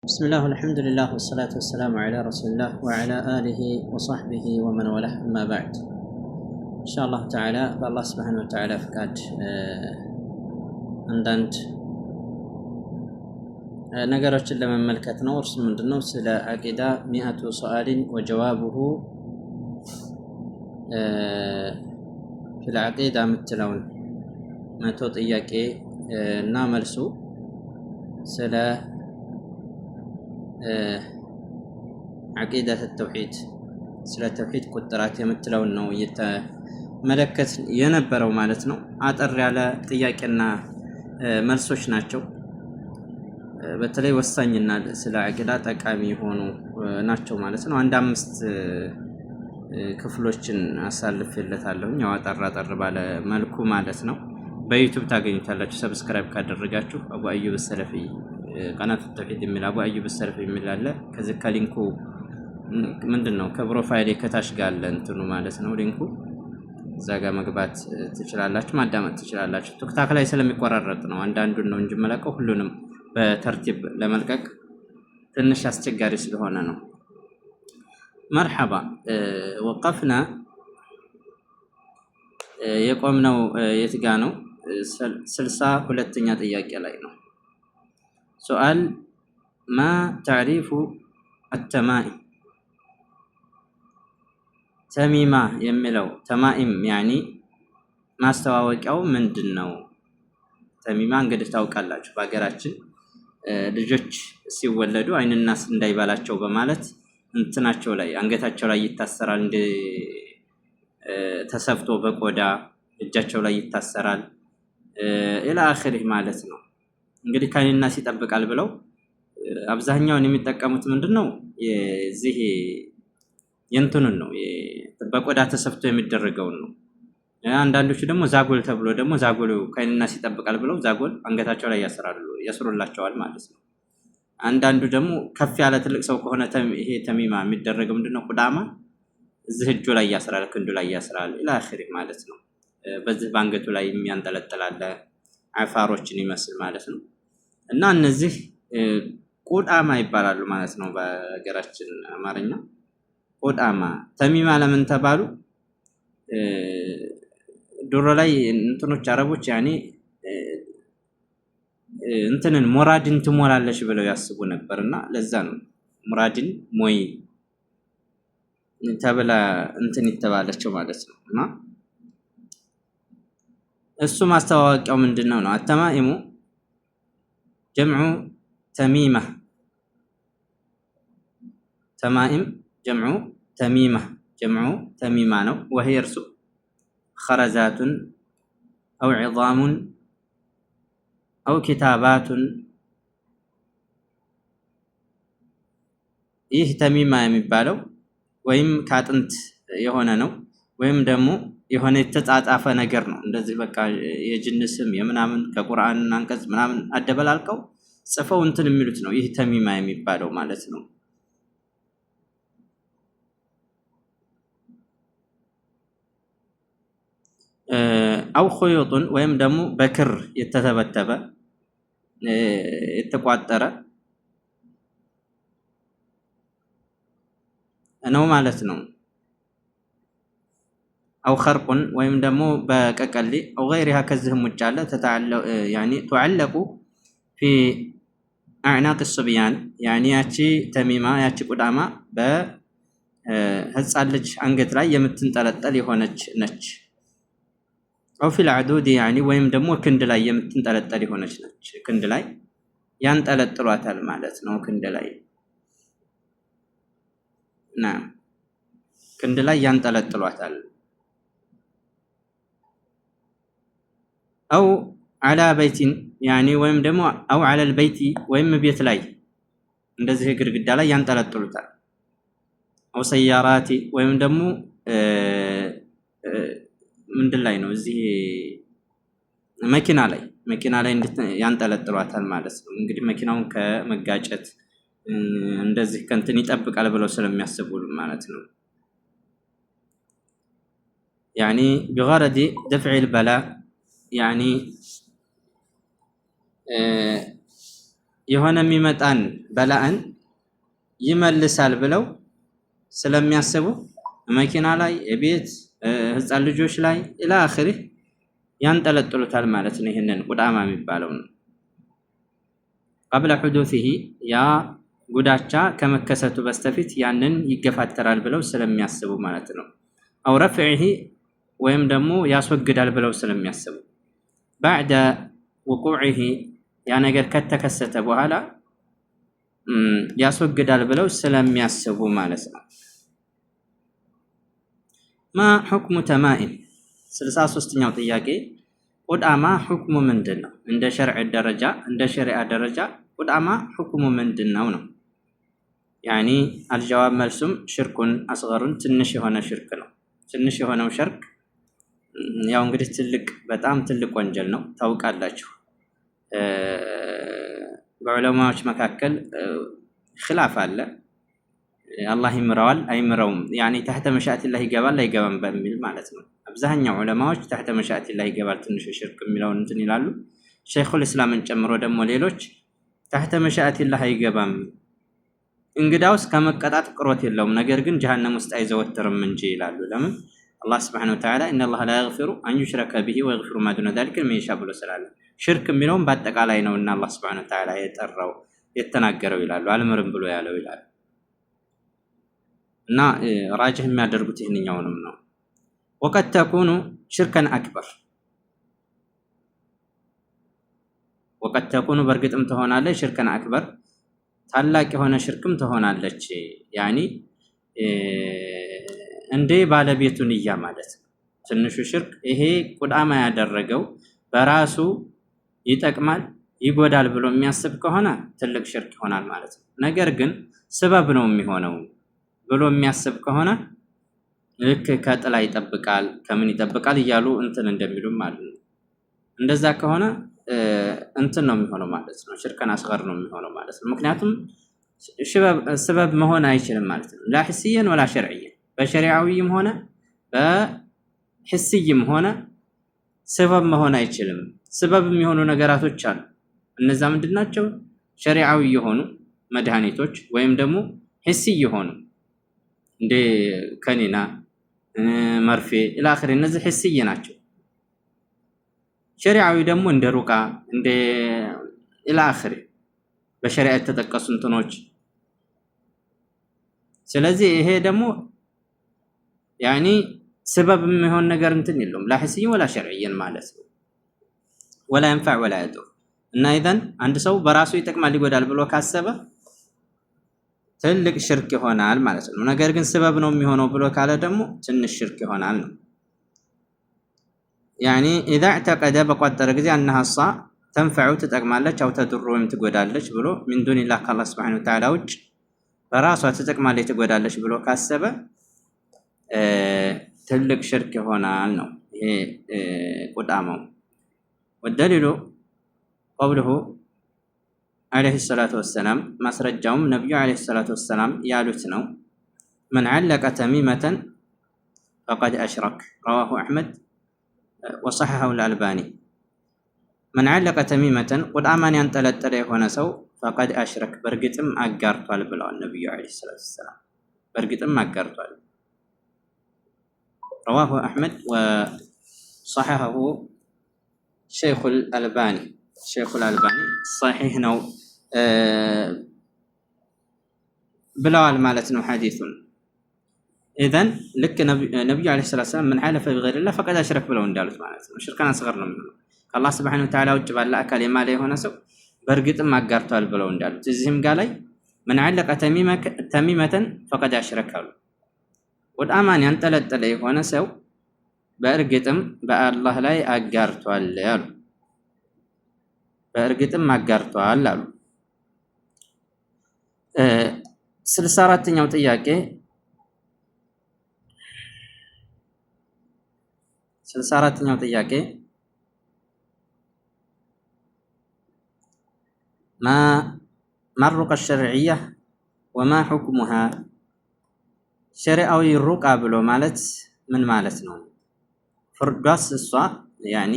بسم الله والحمد لله والصلاة والسلام على رسول الله وعلى آله وصحبه ومن والاه أما بعد. إن شاء الله تعالى بالله سبحانه وتعالى فقد عندنا ነገሮችን ለመመልከት ነው። እርሱ ምንድነው? ስለ አቂዳ 100 سؤال وجوابه في العقيدة የምትለውን 100 ጥያቄ እና መልሱ ስለ عقيدة التوحيد ስለ ተውሂድ ቁጥራት የምትለውን ነው እየተመለከት የነበረው ማለት ነው። አጠር ያለ ጥያቄና መልሶች ናቸው። በተለይ ወሳኝና ስለ አቂዳ ጠቃሚ የሆኑ ናቸው ማለት ነው። አንድ 5 ክፍሎችን አሳልፌለታለሁ ያው አጠር ባለ መልኩ ማለት ነው። በዩቲዩብ ታገኙታላችሁ። ሰብስክራይብ ካደረጋችሁ አቡ አዩብ ሰለፊ ቀናት ተውሂድ የሚል አቡ አዩብ ሰለፊ የሚል አለ። ከዚህ ከሊንኩ ምንድነው ከፕሮፋይል ከታች ጋር አለ እንትኑ ማለት ነው። ሊንኩ እዛ ጋር መግባት ትችላላችሁ፣ ማዳመጥ ትችላላችሁ። ቲክታክ ላይ ስለሚቆራረጥ ነው አንዳንዱን ነው እንጂ መለቀው ሁሉንም በተርቲብ ለመልቀቅ ትንሽ አስቸጋሪ ስለሆነ ነው። መርሐባ ወቀፍና የቆምነው የት ጋ ነው? 62ኛ ጥያቄ ላይ ነው። ሱአል ማ ተዕሪፉ አተማኢም ተሚማ የሚለው ተማኢም ያኒ ማስተዋወቂያው ምንድን ነው? ተሚማ እንግዲህ ታውቃላችሁ በሀገራችን ልጆች ሲወለዱ አይንናስ እንዳይባላቸው በማለት እንትናቸው ላይ አንገታቸው ላይ ይታሰራል፣ እንደ ተሰፍቶ በቆዳ እጃቸው ላይ ይታሰራል ኢላ አኺሪህ ማለት ነው። እንግዲህ ከአይንናስ ይጠብቃል ብለው አብዛኛውን የሚጠቀሙት ምንድነው የዚህ የእንትኑን ነው በቆዳ ተሰፍቶ የሚደረገውን ነው። አንዳንዶቹ ደግሞ ዛጎል ተብሎ ደግሞ ዛጎሉ ከአይንናስ ይጠብቃል ብለው ዛጎል አንገታቸው ላይ ያስሩላቸዋል ማለት ነው። አንዳንዱ ደግሞ ከፍ ያለ ትልቅ ሰው ከሆነ ይሄ ተሚማ የሚደረገው ምንድነው ቁዳማ እዚህ እጁ ላይ ያስራል፣ ክንዱ ላይ ያስራል ኢላ አኺሪህ ማለት ነው። በዚህ ባንገቱ ላይ የሚያንጠለጥላለ አፋሮችን ይመስል ማለት ነው። እና እነዚህ ቁዳማ ይባላሉ ማለት ነው በሀገራችን አማርኛ ቁዳማ። ተሚማ ለምን ተባሉ? ድሮ ላይ እንትኖች አረቦች ያኔ እንትንን ሙራድን ትሞላለሽ ብለው ያስቡ ነበርና ለዛ ነው ሙራድን ሞይ ተብላ እንትን ይተባለችው ማለት ነው። እና እሱ ማስተዋወቂያው ምንድነው ነው? አተማኢሙ ጀምዑ ተሚማ፣ ተማኢም ጀምዑ ተሚማ፣ ጀምዑ ተሚማ ነው። وهي እርሱ خرزات أو عظام أو كتابات ይህ ተሚማ የሚባለው ወይም ካጥንት የሆነ ነው ወይም ደግሞ የሆነ የተጻጻፈ ነገር ነው። እንደዚህ በቃ የጅን ስም የምናምን ከቁርአን አንቀጽ ምናምን አደበላልቀው ጽፈው እንትን የሚሉት ነው ይህ ተሚማ የሚባለው ማለት ነው። አው ኹዩጡን ወይም ደግሞ በክር የተተበተበ የተቋጠረ ነው ማለት ነው። አው ኸርቁን ወይም ደግሞ በቀቀሌ አው ገይሪሃ ከዚህም ውጭ አለ ያኒ ተዓለቁ ፊ አዕናቅ الصبيان ያኒ ያቺ ተሚማ ያቺ ቁዳማ በህፃን ልጅ አንገት ላይ የምትንጠለጠል የሆነች ነች። አው ፊል አዕዱድ ያኒ ወይም ደግሞ ክንድ ላይ የምትንጠለጠል የሆነች ነች። ክንድ ላይ ያንጠለጥሏታል ማለት ነው። ክንድ ላይ ክንድ ላይ ያንጠለጥሏታል። አው አላ በይቲን ያኒ ወይም ደግሞ አው አለል በይቲ ወይም ቤት ላይ እንደዚህ ግድግዳ ላይ ያንጠለጥሉታል። አው ሰያራቲ ወይም ደግሞ ምንድን ላይ ነው እዚህ መኪና ላይ ያንጠለጥሏታል ማለት ነው። እንግዲህ መኪናውን ከመጋጨት እንደዚህ ከንትን ይጠብቃል ብለው ስለሚያስቡ ማለት ነው። ያኒ بغرض دفع البلاء ያኒ የሆነ የሚመጣን በላእን ይመልሳል ብለው ስለሚያስቡ መኪና ላይ፣ የቤት ህፃን ልጆች ላይ ኢላ አኺሪ ያንጠለጥሉታል ማለት ነው። ይህንን ቁዳማ የሚባለው ነው። ቀብለ ሑዱሲሂ ያ ጉዳቻ ከመከሰቱ በስተፊት ያንን ይገፋተራል ብለው ስለሚያስቡ ማለት ነው። አው ረፍዒሂ ወይም ደግሞ ያስወግዳል ብለው ስለሚያስቡ፣ ባዕደ ውቁዒሂ ያ ነገር ከተከሰተ በኋላ ያስወግዳል ብለው ስለሚያስቡ ማለት ነው። ማ ሑክሙ ተማኢም 63ኛው ጥያቄ ቁድአማ ሑክሙ ምንድን ነው? እንደ ሸርዕ ደረጃ እንደ ሸሪዓ ደረጃ ቁድአማ ሑክሙ ምንድን ነው ነው። ያኒ አልጀዋብ መልሱም ሽርኩን አስገሩን ትንሽ የሆነ ሽርክ ነው። ትንሽ የሆነው ሽርክ ያው እንግዲህ ትልቅ በጣም ትልቅ ወንጀል ነው ታውቃላችሁ። በዑለማዎች መካከል ኺላፍ አለ። አላህ ይምረዋል አይምረውም፣ ያኒ ተህተ መሻአቲላህ ይገባል አይገባም በሚል ማለት ነው። አብዛኛው ዑለማዎች ተህተ መሻአቲላህ ይገባል ትንሹ ሽርክ የሚለውን እንትን ይላሉ። ሸይኹል ኢስላምን ጨምሮ ደግሞ ሌሎች ተህተ መሻአቲላህ አይገባም፣ እንግዳውስ ከመቀጣት ቅሮት የለውም፣ ነገር ግን ጀሃነም ውስጥ አይዘወትርም እንጂ ይላሉ። ለምን? አላህ ሱብሓነሁ ወተዓላ ኢነላህ ላ የግፊሩ አን ዩሽረከ ቢሂ ወየግፊሩ ማ ዱነ ዛሊከ ሊመን የሻእ ብሎ ስላለ ሽርክ የሚለውም በአጠቃላይ ነው እና አላህ ሱብሓነሁ ወተዓላ የጠራው የተናገረው ይላሉ። አልምርም ብሎ ያለው ይላሉ። እና ራጅህ የሚያደርጉት ይህንኛውንም ነው። ወቀድ ተኩኑ ሽርከን አክበር፣ ወቀድ ተኩኑ በእርግጥም ትሆናለች ሽርከን አክበር ታላቅ የሆነ ሽርክም ትሆናለች። ያኒ እንደ ባለቤቱ ንያ ማለት ነው። ትንሹ ሽርክ ይሄ ቁድአማ ያደረገው በራሱ ይጠቅማል ይጎዳል ብሎ የሚያስብ ከሆነ ትልቅ ሽርክ ይሆናል ማለት ነው። ነገር ግን ስበብ ነው የሚሆነው ብሎ የሚያስብ ከሆነ ልክ ከጥላ ይጠብቃል ከምን ይጠብቃል እያሉ እንትን እንደሚሉም ማለት ነው። እንደዛ ከሆነ እንትን ነው የሚሆነው ማለት ነው። ሽርከን አስገር ነው የሚሆነው ማለት ነው። ምክንያቱም ስበብ መሆን አይችልም ማለት ነው። ላ ሒስየን ወላ ሸርዕየን፣ በሸሪዓዊም ሆነ በሒስይም ሆነ ስበብ መሆን አይችልም። ስበብ የሚሆኑ ነገራቶች አሉ። እነዛ ምንድን ናቸው? ሸሪዓዊ የሆኑ መድኃኒቶች ወይም ደግሞ ሒስይ የሆኑ እንደ ከኒና፣ መርፌ ኢላ አኺሪ እነዚህ ሒስይ ናቸው። ሸሪዓዊ ደግሞ እንደ ሩቃ እንደ ኢላ አኺሪ በሸሪዓ የተጠቀሱ እንትኖች። ስለዚህ ይሄ ደግሞ ያኒ ስበብ የሚሆን ነገር እንትን የለውም። ላ ሒስይን ወላ ሸርዕየን ማለት ነው። ወላ የንፈዕ ወላ የዱር እና ኢዘን አንድ ሰው በራሱ ይጠቅማል ይጎዳል ብሎ ካሰበ ትልቅ ሽርክ ይሆናል ማለት ነው። ነገር ግን ስበብ ነው የሚሆነው ብሎ ካለ ደግሞ ትንሽ ሽርክ ይሆናል ነው። ያኒ ኢዛ እዕተቀደ በቆጠረ ጊዜ አነሃ እሷ ተንፈዑ ትጠቅማለች፣ አው ተዱሩ ወይም ትጎዳለች ብሎ ሚን ዱኒላህ ከአላህ ሱብሓነሁ ወተዓላ ውጭ በራሷ ትጠቅማለች ትጎዳለች ብሎ ካሰበ ትልቅ ሽርክ ይሆናል ነው። ይሄ ቁዳማው ወደሊሉ ቀውሉሁ ዓለይሂ ሰላቱ ወሰላም፣ ማስረጃውም ነቢዩ ዓለይሂ ሰላቱ ወሰላም ያሉት ነው። መን ዓለቀ ተሚመተን ፈቀድ አሽረክ ረዋሁ አሕመድ ወሰሐሐሁ አልአልባኒ። መን ዓለቀ ተሚመተን ቁድአማን ያንጠለጠለ የሆነ ሰው ፈቀድ አሽረክ በእርግጥም አጋርቷል ብለዋል ነቢዩ ዓለይሂ ሰላቱ ወሰላም። በእርግጥም አጋርቷል። ረዋሁ አሕመድ ወሰሐሐሁ ሸይኹል አልባኒ። ሸይኹል አልባኒ ሰሒህ ነው ብለዋል ማለት ነው ሐዲሱን። ኢዘን ልክ ነቢዩ ዓለይሂ ሰላቱ ወሰላም ምን ሐለፈ ቢገይሪላህ ፈቀድ አሽረክ ብለው እንዳሉት ማለት ነው። ሽርክን አስገር ነው የሚሆነው። ከአላህ ሱብሓነሁ ወተዓላ ውጭ ባለ አካል የማለ የሆነ ሰው በእርግጥም አጋርቷል ብለው እንዳሉት እዚህም ጋር ላይ ምን ዓለቀ ተሚመተን ፈቀድ አሽረክ አሉ። ቁድአማን ያንጠለጠለ የሆነ ሰው በእርግጥም በአላህ ላይ አጋርቷል ያሉ። በእርግጥም አጋርቷል አሉ። 64ኛው ጥያቄ 64ኛው ጥያቄ ማ ሩቃ ሸርዕያ ወማ ሑክሙሃ፣ ሸሪዓዊ ሩቃ ብሎ ማለት ምን ማለት ነው? ፍርዷስ እሷ ያኒ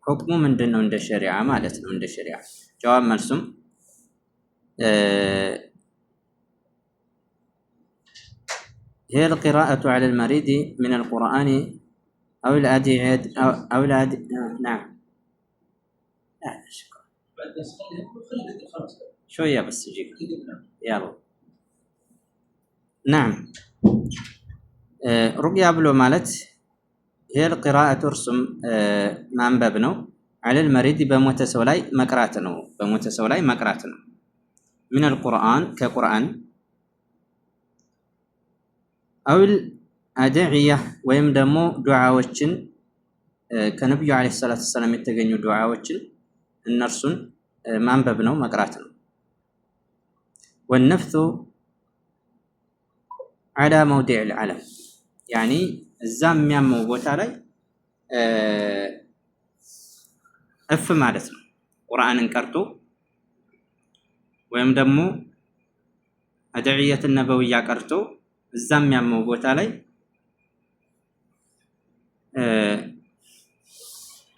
ሁክሙ ምንድን ነው እንደ ሸሪዓ ማለት ነው። እንደ ሸሪዓ ጀዋብ መልሱም هي القراءة على المريض من القرآن أو الأدعية أو نعم. لا شكرا شوية بس يجيك يلا. نعم رقية بلو مالت هي القراءة ترسم ማንበብ ነው على المريض በሞተሰውላይ መቅራት ነው በሞተሰውላይ መቅራት ነው من القرآن كقرآن أو الأدعية ወይም ደግሞ ዱዓዎችን ከነብዩ አለይሂ ሰላቱ ሰላም የተገኙ ዱዓዎችን እነርሱን ማንበብ ነው መቅራት ነው والنفث على موضع العلم يعني እዛም የሚያመው ቦታ ላይ እፍ ማለት ነው ቁርአንን ቀርቶ ወይም ደግሞ አድዕየት ነበውያ ቀርቶ እዛም የሚያመው ቦታ ላይ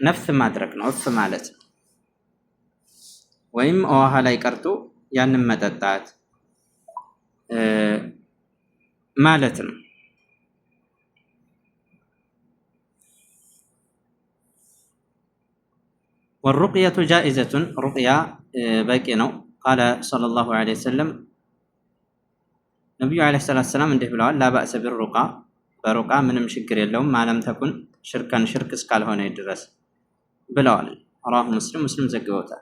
ነፍስ ማድረግ ነው እፍ ማለት ነው ወይም ውሃ ላይ ቀርቶ ያንን መጠጣት ማለት ነው والرقية جائزة رقية باقينو قال صلى الله عليه وسلم نبي عليه الصلاة والسلام عنده بلال لا بأس بالرقى برقى من مشكر اللوم ما لم تكن شركا شرك اسكال هنا يدرس بلال راه مسلم زقوته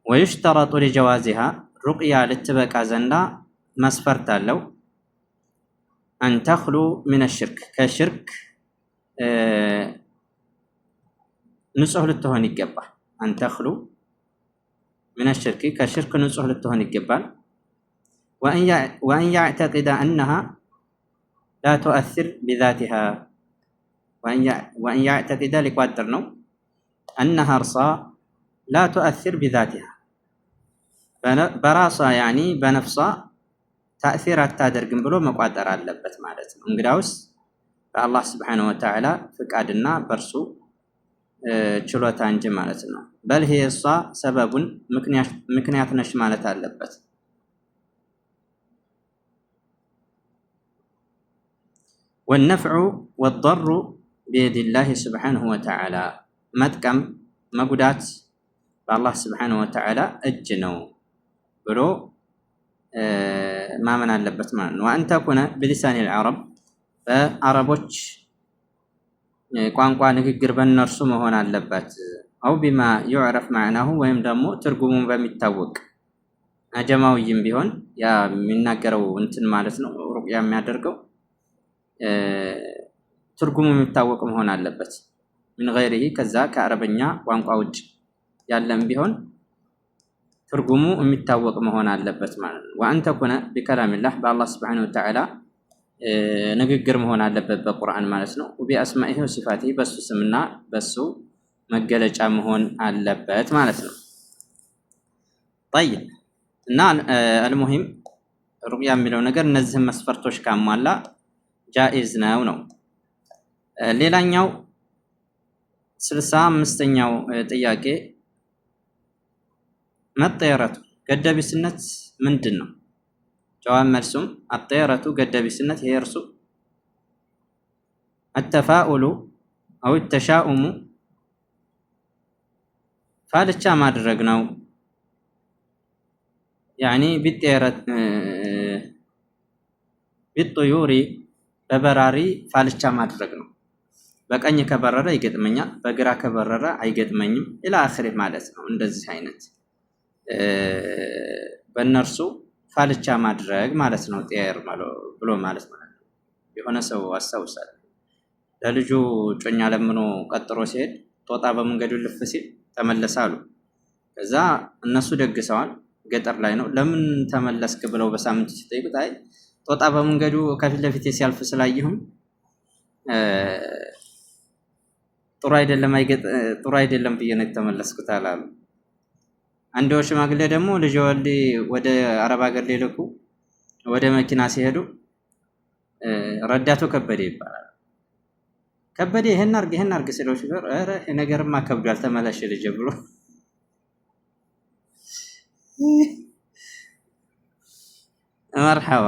ويشترط لجوازها رقية للتبكى زندا مسفرت لو أن تخلو من الشرك كشرك ንጹህ ልትሆን ይገባል أن تخلو من الشرك كشرك ንጹህ ልትሆን ይገባል وأن يعتقد أنها لا تؤثر بذاتها وأن يعتقد لقدر ነው أنها رصا لا تؤثر بذاتها በራሷ يعني በነፍሷ ተأثير አታደርግም ብሎ መቋጠር አለበት ማለት ነው እንግዲያውስ በአላህ Subhanahu Wa Ta'ala ፍቃድና በርሱ ችሎታ እንጂ ማለት ነው በል هي እሷ ሰበቡን ምክንያት ነሽ ማለት አለበት والنفع والضر بيد الله سبحانه وتعالى መጥቀም መጉዳት በአላህ Subhanahu Wa Ta'ala እጅ ነው ብሎ ማመን አለበት ማለት ነው وأن تكون بلسان العرب በአረቦች ቋንቋ ንግግር በእነርሱ መሆን አለበት አው ቢማ يعرف معناه ወይም ደግሞ ትርጉሙን በሚታወቅ አጀማዊም ቢሆን ያ የሚናገረው እንትን ማለት ነው ሩቅያ የሚያደርገው ትርጉሙ የሚታወቅ መሆን አለበት من غيره ከዛ ከአረበኛ ቋንቋ ውጭ ያለም ቢሆን ትርጉሙ የሚታወቅ መሆን አለበት ማለት ነው وأن تكون بكلام الله بالله سبحانه وتعالى ንግግር መሆን አለበት በቁርአን ማለት ነው وبأسمائه وصفاته በሱ ስምና በሱ መገለጫ መሆን አለበት ማለት ነው طيب እና المهم ሩቅያ የሚለው ነገር እነዚህ መስፈርቶች ካሟላ ጃኢዝ ነው ሌላኛው 65ኛው ጥያቄ መጠየረቱ ገደቢስነት ምንድነው جواب مرسوم الطيرة قدبسنة هي يرسو التفاؤل أو التشاؤم فالتشا ما درقناو يعني بالطيور ببراري فالتشا ما درقناو በቀኝ ከበረረ ይገጥመኛል በግራ ከበረረ አይገጥመኝም ኢላ አኺሪ ማለት ነው እንደዚህ አይነት በእነርሱ ፋልቻ ማድረግ ማለት ነው ጤር ብሎ ማለት ነው የሆነ ሰው አስተውሳል ለልጁ ጮኛ ለምኖ ቀጥሮ ሲሄድ ጦጣ በመንገዱ ልፍ ሲል ተመለሳሉ ከዛ እነሱ ደግሰዋል ገጠር ላይ ነው ለምን ተመለስክ ብለው በሳምንት ሲጠይቁት አይ ጦጣ በመንገዱ ከፊት ለፊት ሲያልፍ ስላየሁም ጥሩ አይደለም ብዬ ነው ተመለስኩት አላሉ አንድ ሽማግሌ ደግሞ ልጅ ወልዲ ወደ አረብ ሀገር ሊልኩ ወደ መኪና ሲሄዱ ረዳቱ ከበደ ይባላል ከበደ ይሄን አርግ ሲለው ሹፌር ኧረ ነገርማ ከብዷል ተመለሽ ልጅ ብሎ መርሐባ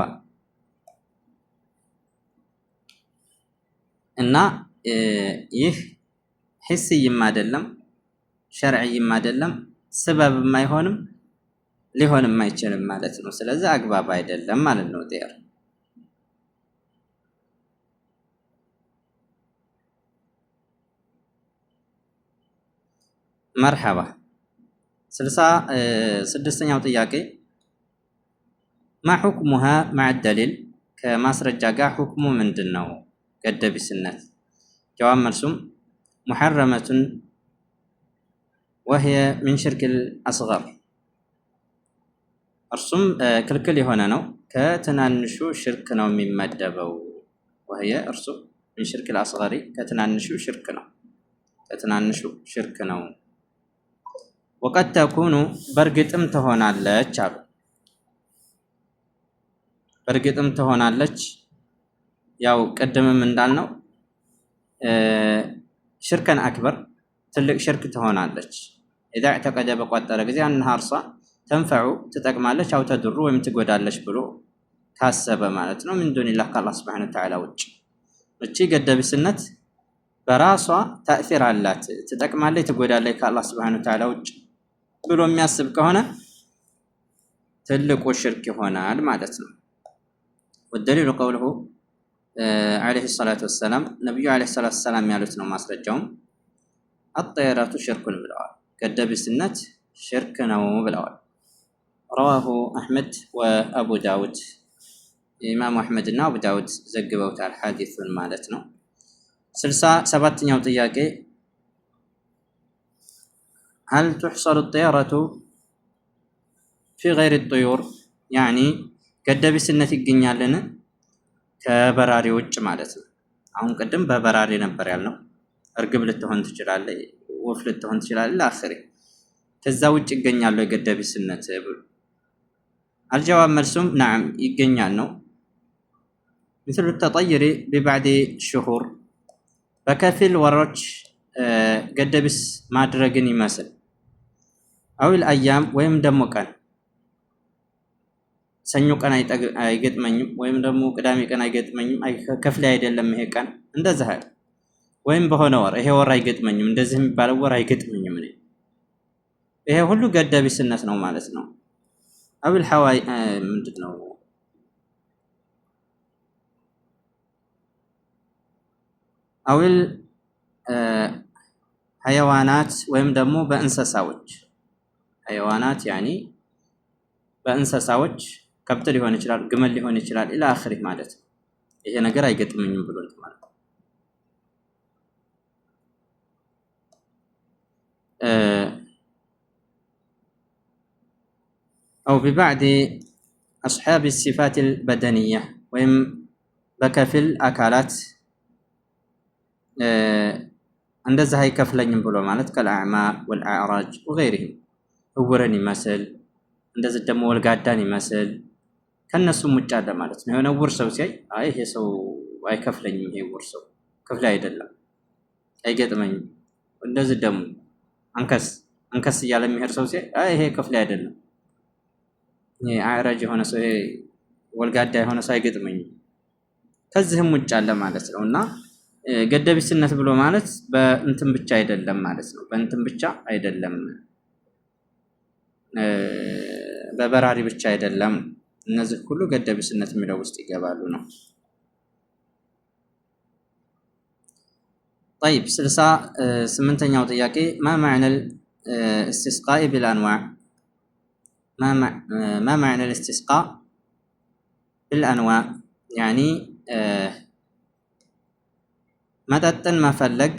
እና ይህ ሒስይም አይደለም ሸርዕይም አይደለም ስበብም አይሆንም ሊሆንም አይችልም ማለት ነው። ስለዚህ አግባብ አይደለም ማለት ነው። ጤር መርሐባ 66ኛው ጥያቄ ማ ሁክሙሃ መዕ ደሊል ከማስረጃ ጋር ሁክሙ ምንድን ነው? ገደቢስነት ጀዋብ መልሱም ሙሐረመቱን ወህየ ሚን ሽርክል አስገር እርሱም ክልክል የሆነ ነው ከትናንሹ ሽርክ ነው የሚመደበው። ወህየ እርሱ ሚን ሽርክል አስገሪ ከትናንሹ ሽርክ ነው። ወቀድ ተኩኑ በእርግጥም ትሆናለች አሉ። በእርግጥም ትሆናለች ያው ቅድምም እንዳልነው ሽርከን አክበር ትልቅ ሽርክ ትሆናለች። ኢዛ እዕተቀደ በቆጠረ ጊዜ አንሃ እርሷ ተንፈዑ ትጠቅማለች፣ አው ተድሩ ወይም ትጎዳለች ብሎ ካሰበ ማለት ነው። ሚን ዱኒላህ ከአላህ ሱብሓነሁ ወተዓላ ውጭ። እቺ ገደቢስነት በራሷ ተእሲር አላት፣ ትጠቅማለች፣ ትጎዳለች ከአላህ ሱብሓነሁ ወተዓላ ውጭ ብሎ የሚያስብ ከሆነ ትልቁ ሽርክ ይሆናል ማለት ነው። ወደሊሉ ቀውሉሁ ዓለይሂ ሰላቱ ወሰላም ነቢዩ ዓለይሂ ሰላቱ ወሰላም ያሉት ነው ማስረጃውም አጠየራቱ ሽርኩን ብለዋል። ገደቢስነት ሽርክ ነው ብለዋል። ረዋሁ አሕመድ ወአቡ ዳውድ ኢማሙ አሕመድ እና አቡ ዳውድ ዘግበውታል ሐዲሱን ማለት ነው። 67ኛው ጥያቄ ሀል ቱሕሰሩ ጠየረቱ ፊ ገይሪ ጡዩር ያኒ ገደቢስነት ይገኛልን ከበራሪ ውጭ ማለት ነው። አሁን ቅድም በበራሪ ነበር ያልነው። እርግብ ልትሆን ትችላለች፣ ወፍ ልትሆን ትችላለች ለአኺሪ። ከዛ ውጭ ይገኛሉ የገደቢስነት ብሎ አልጀዋብ መልሱም ነዓም ይገኛል ነው። ምስሉ ተጠይሪ ቢባዕድ ሽሁር በከፊል ወሮች ገደቢስ ማድረግን ይመስል አዊል አያም ወይም ደግሞ ቀን ሰኞ ቀን አይገጥመኝም ወይም ደግሞ ቅዳሜ ቀን አይገጥመኝም፣ ከፍሌ አይደለም ይሄ ቀን እንደዚህ አይደል። ወይም በሆነ ወር ይሄ ወር አይገጥመኝም፣ እንደዚህ የሚባለው ወር አይገጥመኝም። ይሄ ሁሉ ገደቢስነት ነው ማለት ነው። አዊል ሐዋይ ምንድን ነው አዊል ሐይዋናት ወይም ደግሞ በእንስሳዎች ሐይዋናት ያኒ በእንስሳዎች ከብት ሊሆን ይችላል፣ ግመል ሊሆን ይችላል ኢላ አኺሪ ማለት ነው። ይሄ ነገር አይገጥመኝም ብሎ እንትን ማለት ነው። አው ቢባዕድ አስሓብ ሲፋት አልበደንያ ወይም በከፊል አካላት እንደዚህ አይከፍለኝም ብሎ ማለት ከልአዕማ ወልአዕራጅ ወገይሪሂም እውርን ይመስል እንደዚህ ደግሞ ወልጋዳን ይመስል ከነሱም ውጭ አለ ማለት ነው። የሆነ እውር ሰው ሲያይ አይ ይሄ ሰው አይከፍለኝም፣ ይሄ እውር ሰው ክፍሌ አይደለም አይገጥመኝም። እንደዚህ ደግሞ አንከስ እያለ የሚሄድ ሰው ሲያይ አይ ይሄ ክፍሌ አይደለም፣ ይሄ አዕራጅ የሆነ ሰው ይሄ ወልጋዳ የሆነ ሰው አይገጥመኝም። ከዚህም ውጭ አለ ማለት ነው። እና ገደቢስነት ብሎ ማለት በእንትን ብቻ አይደለም ማለት ነው። በእንትን ብቻ አይደለም፣ በበራሪ ብቻ አይደለም። እነዚህ ሁሉ ገደቢስነት የሚለው ውስጥ ይገባሉ ነው። طيب 68ኛው ጥያቄ ما معنى الاستسقاء بالانواع ما معنى الاستسقاء بالانواع يعني መጠጥን መፈለግ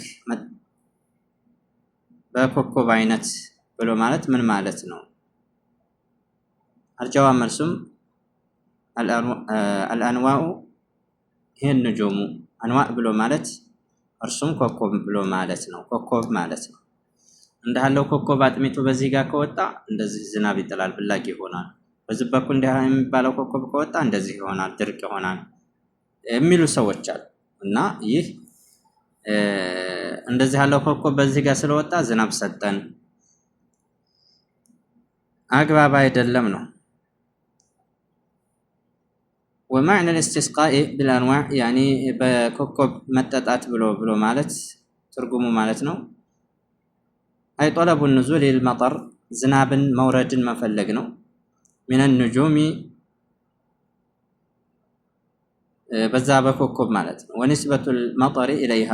በኮከብ አይነት ብሎ ማለት ምን ማለት ነው? አልጀዋብ መልሱም አልአንዋኡ ይሄን ንጁሙ አንዋዕ ብሎ ማለት እርሱም ኮከብ ብሎ ማለት ነው። ኮከብ ማለት ነው። እንዳለው ኮከብ አጥሚቱ በዚህ ጋር ከወጣ እንደዚህ ዝናብ ይጥላል፣ ብላጊ ይሆናል። በዚህ በኩል እንዲህ የሚባለው ኮከብ ከወጣ እንደዚህ ይሆናል፣ ድርቅ ይሆናል የሚሉ ሰዎች አሉ። እና ይህ እንደዚህ ያለው ኮከብ በዚህ ጋር ስለወጣ ዝናብ ሰጠን፣ አግባብ አይደለም ነው። ወመዕነ ልእስቲስቃኢ ቢልአንዋዕ ያኒ በኮከብ መጠጣት ብሎ ማለት ትርጉሙ ማለት ነው። አይ ጠለቡ ኑዙል ልመጠር ዝናብን መውረድን መፈለግ ነው። ሚነ ኑጁሚ በዛ በኮከብ ማለት ነው። ወኒስበቱ ልመጠሪ ኢለይሃ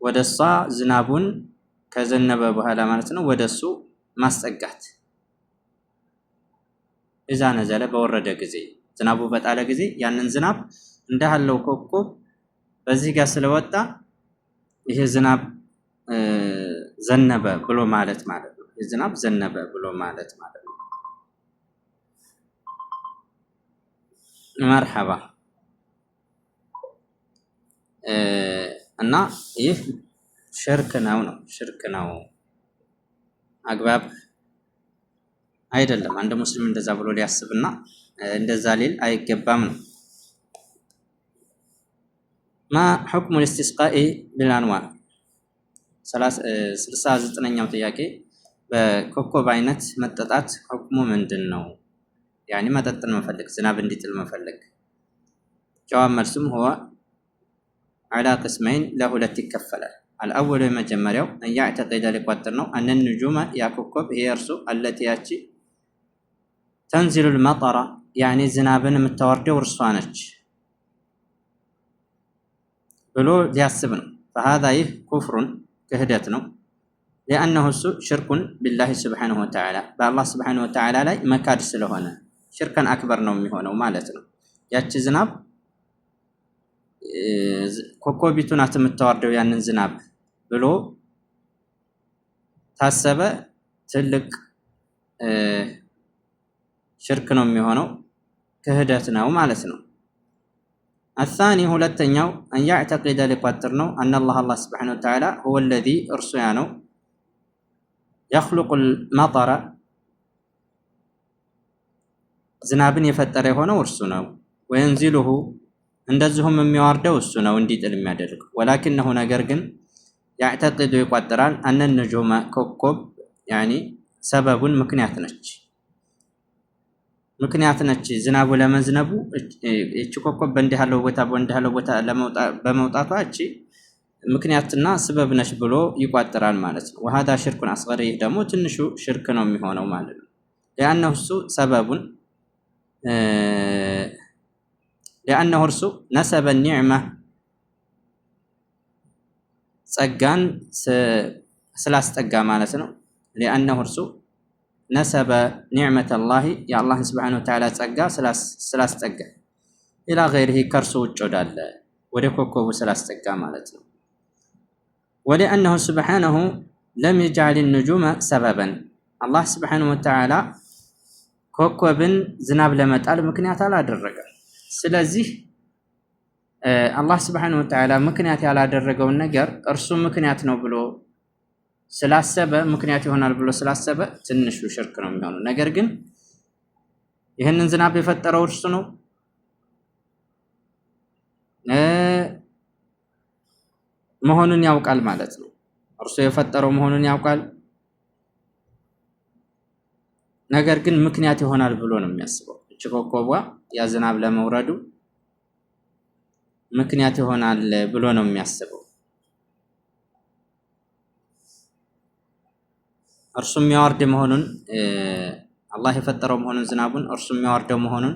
ወደ እሷ ዝናቡን ከዘነበ በኋላ ማለት ነው ወደ እሱ ማስጠጋት። እዛ ነዘለ በወረደ ጊዜ ዝናቡ በጣለ ጊዜ ያንን ዝናብ እንዳለው ኮከብ በዚህ ጋር ስለወጣ ይሄ ዝናብ ዘነበ ብሎ ማለት ነው። ዝናብ ዘነበ ብሎ ማለት ነው። መርሐባ እና ይህ ሽርክ ነው። ሽርክ ነው፣ አግባብ አይደለም። አንድ ሙስሊም እንደዛ ብሎ ሊያስብና እንደዛ ሊል አይገባም ነው። ማ ሁክሙ ልእስቲስቃኢ ቢልአንዋዕ 69ኛው ጥያቄ በኮከብ አይነት መጠጣት ሁክሙ ምንድን ነው? ያኒ መጠጥን መፈለግ ዝናብ እንዲጥል መፈለግ። ጀዋብ መልሱም ሁወ ዐላ ቅስመይን ለሁለት ይከፈላል። አልአወሉ የመጀመሪያው እንያዕተቂደ ሊቆጥር ነው አነ ኑጁመ ያ ኮከብ ይሄ እርሱ አለቲ ያቺ ተንዚሉ ልመጠራ ያኒ ዝናብን የምታወርደው እርሷ ነች ብሎ ሊያስብ ነው። ፈሃዛ ይህ ኩፍሩን ክህደት ነው። ሊአነሁ እሱ ሽርኩን ቢላሂ ስብሓነሁ ወተዓላ በአላህ ስብሓነሁ ወተዓላ ላይ መካድ ስለሆነ ሽርከን አክበር ነው የሚሆነው ማለት ነው። ያቺ ዝናብ ኮከቢቱ ናት የምታወርደው ያንን ዝናብ ብሎ ታሰበ ትልቅ ሽርክ ነው የሚሆነው፣ ክህደት ነው ማለት ነው። አሳኒ ሁለተኛው አንያዕተቂደ ሊቆጥር ነው አነላህ አላህ ስብሓነሁ ወተዓላ ሁወ ለዚ እርሱ ያ ነው የኽሉቁል መጠረ ዝናብን የፈጠረ የሆነው እርሱ ነው። ወየንዚሉሁ እንደዚሁም የሚዋርደው እሱ ነው እንዲጥል የሚያደርገው። ወላኪነሁ ነገር ግን ያዕተቂዱ ይቆጥራል አነ ኑጁመ ኮከብ ያኒ ሰበቡን ምክንያት ነች ዝናቡ ለመዝነቡ እቺ ኮከብ በእንዲህ ያለው ቦታ በመውጣቷ እቺ ምክንያትና ስበብ ነች ብሎ ይቆጥራል ማለት ነው። ወሃዳ ሽርኩን አስገር ይህ ደግሞ ትንሹ ሽርክ ነው የሚሆነው ማለት ነው። ሊአነሁ እሱ ሰበቡን ሊአነሁ እርሱ ነሰበ ኒዕማ ጸጋን ስላስጠጋ ማለት ነው። ሊአነሁ እርሱ ነሰበ ኒዕመተላሂ የአላህን ስብሓነሁ ወተዓላ ጸጋ ስላስጠጋ ኢላ ገይሪሂ ከእርሱ ውጭ ወዳለ ወደ ኮከቡ ስላስጠጋ ማለት ነው። ወሊአነሁ ስብሓነሁ ለም የጅዐል ኑጁመ ሰበበን አላህ ስብሓነሁ ወተዓላ ኮከብን ዝናብ ለመጣል ምክንያት አላደረገም። ስለዚህ አላህ ስብሓነሁ ወተዓላ ምክንያት ያላደረገውን ነገር እርሱ ምክንያት ነው ብሎ ስላሰበ ምክንያት ይሆናል ብሎ ስላሰበ ትንሹ ሽርክ ነው የሚሆነው። ነገር ግን ይህንን ዝናብ የፈጠረው እርሱ ነው መሆኑን ያውቃል ማለት ነው። እርሱ የፈጠረው መሆኑን ያውቃል። ነገር ግን ምክንያት ይሆናል ብሎ ነው የሚያስበው። እቺ ኮከቧ ያ ዝናብ ለመውረዱ ምክንያት ይሆናል ብሎ ነው የሚያስበው። እርሱ የሚያወርድ መሆኑን አላህ የፈጠረው መሆኑን ዝናቡን እርሱ የሚያወርደው መሆኑን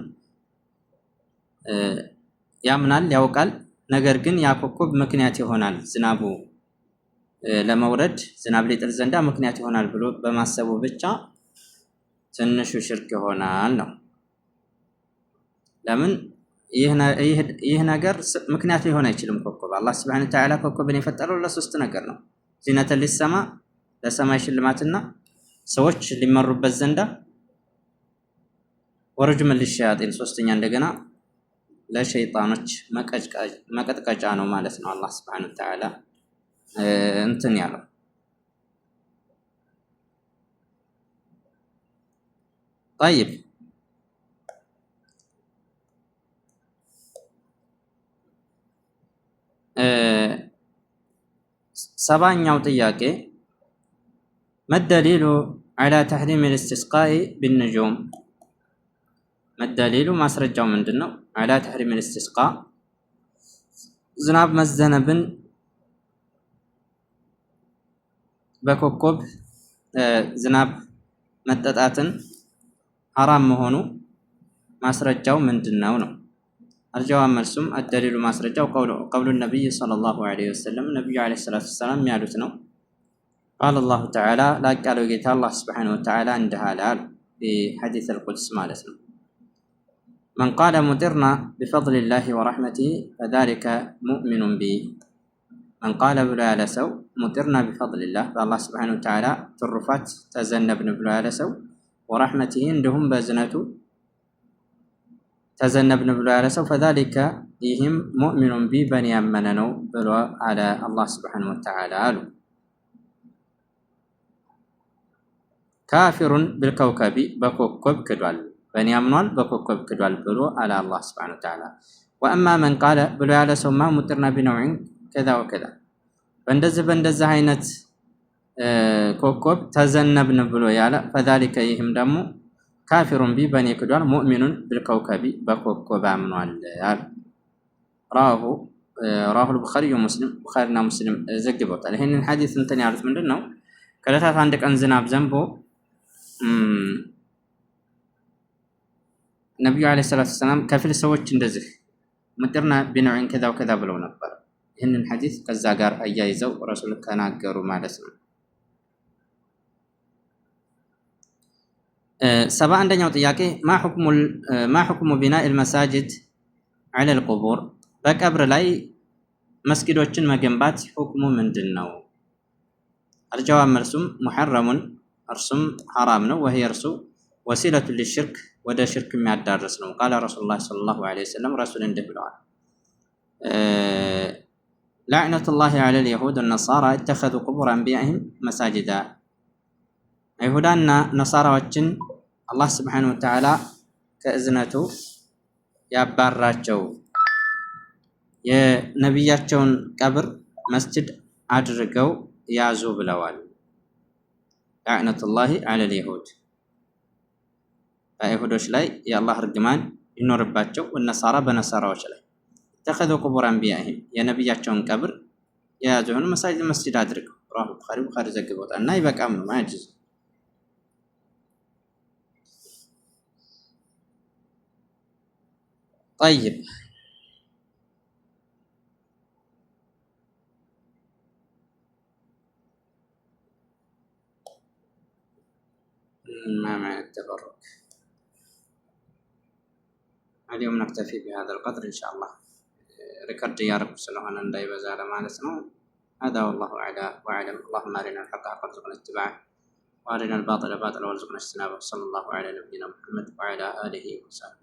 ያምናል፣ ያውቃል። ነገር ግን ያ ኮከብ ምክንያት ይሆናል ዝናቡ ለመውረድ ዝናብ ሊጥል ዘንዳ ምክንያት ይሆናል ብሎ በማሰቡ ብቻ ትንሹ ሽርክ ይሆናል ነው። ለምን ይህ ነገር ምክንያት ሊሆን አይችልም። ኮከብ አላህ ሱብሓነሁ ወተዓላ ኮከብን የፈጠረው ለሶስት ነገር ነው። ዚነተ ሊሰማ ለሰማይ ሽልማትና ሰዎች ሊመሩበት ዘንዳ፣ ወረጅመን ሊሸያጢን ሶስተኛ እንደገና ለሸይጣኖች መቀጥቀጫ ነው ማለት ነው። አላህ ሱብሓነሁ ወተዓላ እንትን ያለው طيب ሰባኛው ጥያቄ ما الدليل على تحريم الاستسقاء بالنجوم؟ ما الدليل ما سرجوا من دنو على تحريم الاستسقاء زناب مزنبن بكوكب زناب متتاتن حرام مهونو ما سرجوا من دنو نو الجواب مرسوم الدليل ما سرجوا قول النبي صلى الله عليه وسلم النبي عليه الصلاة والسلام يعلتنا قال الله تعالى لا قالوا جيت الله سبحانه وتعالى عندها لال في حديث القدس مالتنا من قال مطرنا بفضل الله ورحمته فذلك مؤمن بي من قال بلا لسو مطرنا بفضل الله فالله سبحانه وتعالى ترفات تزنبن بلا لسو ورحمته عندهم بزنته تزنبن بلا لسو فذلك يهم مؤمن بي بني أمننو بلوا على الله سبحانه وتعالى قالوا كافر بالكوكب بكوكب كدوال بني أمنوال بكوكب كدوال بلو على الله سبحانه وتعالى وأما من قال بلو على سوما مطرنا بنوع كذا وكذا بندز هينت كوكب تزنبن بلو يالا فذلك يهم دمو كافر بي بني كدوال مؤمن بالكوكب بكوكب أمنوال راه البخاري ومسلم بخارينا مسلم زقبوت الحين الحديث انتني عارف من دنو كلتات عندك انزناب زنبو النبي عليه الصلاة والسلام كافل سوتش اندزه مدرنا بنوع كذا وكذا بلو نبر هن الحديث كالزاقار أيايزو ورسول كان أقروا مع الاسم سبا عندنا وطياكي ما حكم بناء المساجد على القبور بقبر لاي مسجد وچن مجنبات حكم من دنو الجواب مرسوم محرم أرسم حرامنا وهي رسو وسيلة للشرك ودا شرك ما الدارسنا قال رسول الله صلى الله عليه وسلم رسول عنده بالعالم لعنة الله على اليهود والنصارى اتخذوا قبور أنبيائهم مساجدا يهودان نصارى وجن الله سبحانه وتعالى كأذنته يابراچو يا نبياتشون قبر مسجد أدرجو يازو بلوال لعنة الله على اليهود فيهودوش لاي يا الله رجمان ينور باتشو والنصارى بنصاراوش لاي اتخذوا قبور أنبيائهم يا نبياتشون قبر يازوهن مسجد أدرجو رواه البخاري زقبوت أنا يبقى أمنه ما يجوز طيب ما معنى التبرك اليوم نكتفي بهذا القدر إن شاء الله ريكارد يا رب سلوهنا نداي بزالة ما نسمع هذا والله أعلى وأعلم اللهم أرنا الحق حقا وارزقنا اتباعه وأرنا الباطل باطلا وارزقنا اجتنابه صلى الله على نبينا محمد وعلى آله وصحبه